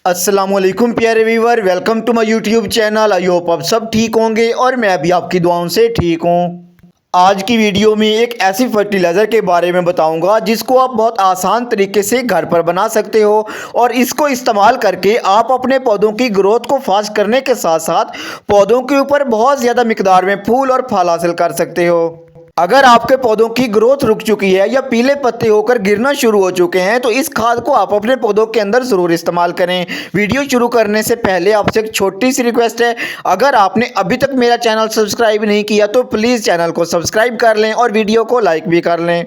अस्सलामुअलैकुम प्यारे viewer, welcome to my YouTube channel. I hope आप सब ठीक होंगे और मैं भी आपकी दुआओं से ठीक हूँ। आज की वीडियो में एक ऐसी फर्टिलाइज़र के बारे में बताऊंगा जिसको आप बहुत आसान तरीके से घर पर बना सकते हो और इसको इस्तेमाल करके आप अपने पौधों की ग्रोथ को फास्ट करने के साथ साथ पौधों के ऊपर बहुत ज़्यादा मिकदार में फूल और फल हासिल कर सकते हो। अगर आपके पौधों की ग्रोथ रुक चुकी है या पीले पत्ते होकर गिरना शुरू हो चुके हैं तो इस खाद को आप अपने पौधों के अंदर ज़रूर इस्तेमाल करें। वीडियो शुरू करने से पहले आपसे एक छोटी सी रिक्वेस्ट है, अगर आपने अभी तक मेरा चैनल सब्सक्राइब नहीं किया तो प्लीज़ चैनल को सब्सक्राइब कर लें और वीडियो को लाइक भी कर लें।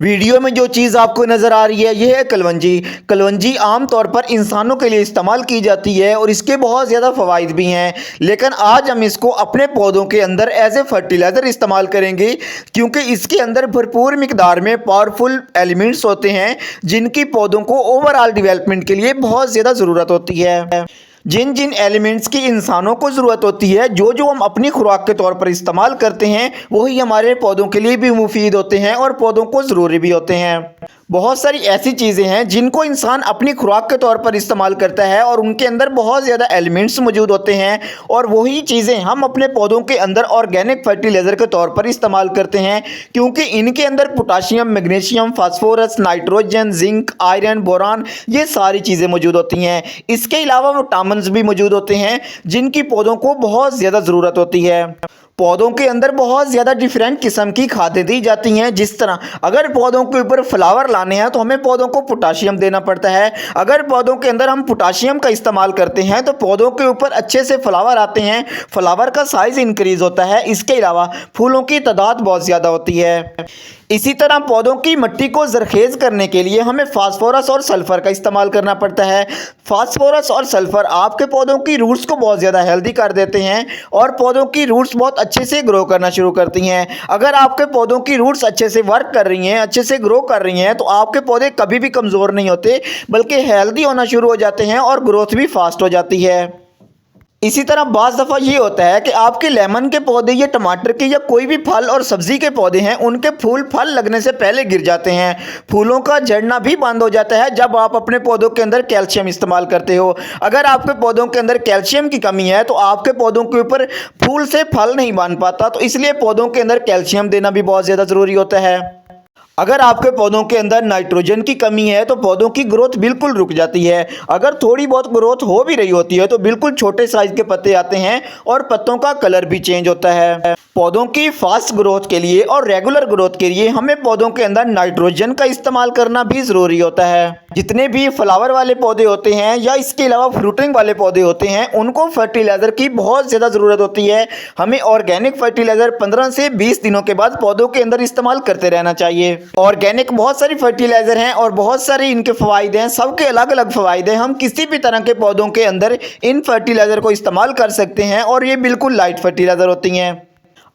वीडियो में जो चीज़ आपको नज़र आ रही है यह है कलवंजी। कलवंजी आमतौर पर इंसानों के लिए इस्तेमाल की जाती है और इसके बहुत ज़्यादा फ़वाइद भी हैं, लेकिन आज हम इसको अपने पौधों के अंदर एज ए फर्टिलाइज़र इस्तेमाल करेंगे क्योंकि इसके अंदर भरपूर मिकदार में पावरफुल एलिमेंट्स होते हैं जिनकी पौधों को ओवरऑल डेवलपमेंट के लिए बहुत ज़्यादा ज़रूरत होती है। जिन जिन एलिमेंट्स की इंसानों को ज़रूरत होती है, जो जो हम अपनी खुराक के तौर पर इस्तेमाल करते हैं, वही हमारे पौधों के लिए भी मुफीद होते हैं और पौधों को ज़रूरी भी होते हैं। बहुत सारी ऐसी चीज़ें हैं जिनको इंसान अपनी खुराक के तौर पर इस्तेमाल करता है और उनके अंदर बहुत ज़्यादा एलिमेंट्स मौजूद होते हैं और वही चीज़ें हम अपने पौधों के अंदर ऑर्गेनिक फर्टिलाइज़र के तौर पर इस्तेमाल करते हैं क्योंकि इनके अंदर potassium, magnesium, phosphorus, nitrogen, zinc, iron, boron ये सारी चीज़ें मौजूद होती हैं। इसके अलावा विटामिन्स भी मौजूद होते हैं जिनकी पौधों को बहुत ज़्यादा ज़रूरत होती है। पौधों के अंदर बहुत ज़्यादा डिफरेंट किस्म की खादें दी जाती हैं, जिस तरह अगर पौधों के ऊपर फ्लावर लाने हैं तो हमें पौधों को पोटाशियम देना पड़ता है। अगर पौधों के अंदर हम पोटाशियम का इस्तेमाल करते हैं तो पौधों के ऊपर अच्छे से फ्लावर आते हैं, फ्लावर का साइज़ इंक्रीज़ होता है। इसके अलावा फूलों की तादाद बहुत ज़्यादा होती है। इसी तरह पौधों की मिट्टी को जरखेज़ करने के लिए हमें फास्फोरस और सल्फ़र का इस्तेमाल करना पड़ता है। फास्फोरस और सल्फ़र आपके पौधों की रूट्स को बहुत ज़्यादा हेल्दी कर देते हैं और पौधों की रूट्स बहुत अच्छे से ग्रो करना शुरू करती हैं। अगर आपके पौधों की रूट्स अच्छे से वर्क कर रही हैं, अच्छे से ग्रो कर रही हैं, तो आपके पौधे कभी भी कमज़ोर नहीं होते बल्कि हेल्दी होना शुरू हो जाते हैं और ग्रोथ भी फास्ट हो जाती है। इसी तरह बाज़ दफ़ा ये होता है कि आपके लेमन के पौधे या टमाटर के या कोई भी फल और सब्ज़ी के पौधे हैं, उनके फूल फल लगने से पहले गिर जाते हैं। फूलों का झड़ना भी बंद हो जाता है जब आप अपने पौधों के अंदर कैल्शियम इस्तेमाल करते हो। अगर आपके पौधों के अंदर कैल्शियम की कमी है तो आपके पौधों के ऊपर फूल से फल नहीं बन पाता, तो इसलिए पौधों के अंदर कैल्शियम देना भी बहुत ज़्यादा ज़रूरी होता है। अगर आपके पौधों के अंदर नाइट्रोजन की कमी है तो पौधों की ग्रोथ बिल्कुल रुक जाती है। अगर थोड़ी बहुत ग्रोथ हो भी रही होती है तो बिल्कुल छोटे साइज के पत्ते आते हैं और पत्तों का कलर भी चेंज होता है। पौधों की फास्ट ग्रोथ के लिए और रेगुलर ग्रोथ के लिए हमें पौधों के अंदर नाइट्रोजन का इस्तेमाल करना भी ज़रूरी होता है। जितने भी फ्लावर वाले पौधे होते हैं या इसके अलावा फ्रूटिंग वाले पौधे होते हैं, उनको फर्टिलाइज़र की बहुत ज़्यादा ज़रूरत होती है। हमें ऑर्गेनिक फर्टिलाइज़र 15 से 20 दिनों के बाद पौधों के अंदर इस्तेमाल करते रहना चाहिए। ऑर्गेनिक बहुत सारी फर्टिलाइज़र हैं और बहुत सारे इनके फ़वाइद हैं, सबके अलग अलग फ़वाइद हैं। हम किसी भी तरह के पौधों के अंदर इन फर्टिलाइज़र को इस्तेमाल कर सकते हैं और ये बिल्कुल लाइट फर्टिलाइज़र होती हैं।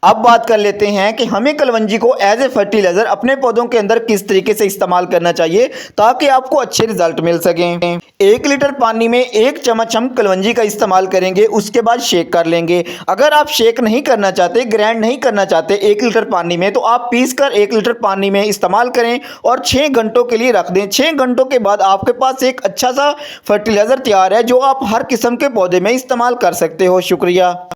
अब बात कर लेते हैं कि हमें कलवंजी को एज ए फर्टिलाइज़र अपने पौधों के अंदर किस तरीके से इस्तेमाल करना चाहिए ताकि आपको अच्छे रिजल्ट मिल सकें। 1 लीटर पानी में 1 चम्मच हम कलवंजी का इस्तेमाल करेंगे, उसके बाद शेक कर लेंगे। अगर आप शेक नहीं करना चाहते, ग्राइंड नहीं करना चाहते 1 लीटर पानी में, तो आप पीस कर 1 लीटर पानी में इस्तेमाल करें और 6 घंटों के लिए रख दें। 6 घंटों के बाद आपके पास एक अच्छा सा फर्टिलाइज़र तैयार है जो आप हर किस्म के पौधे में इस्तेमाल कर सकते हो। शुक्रिया।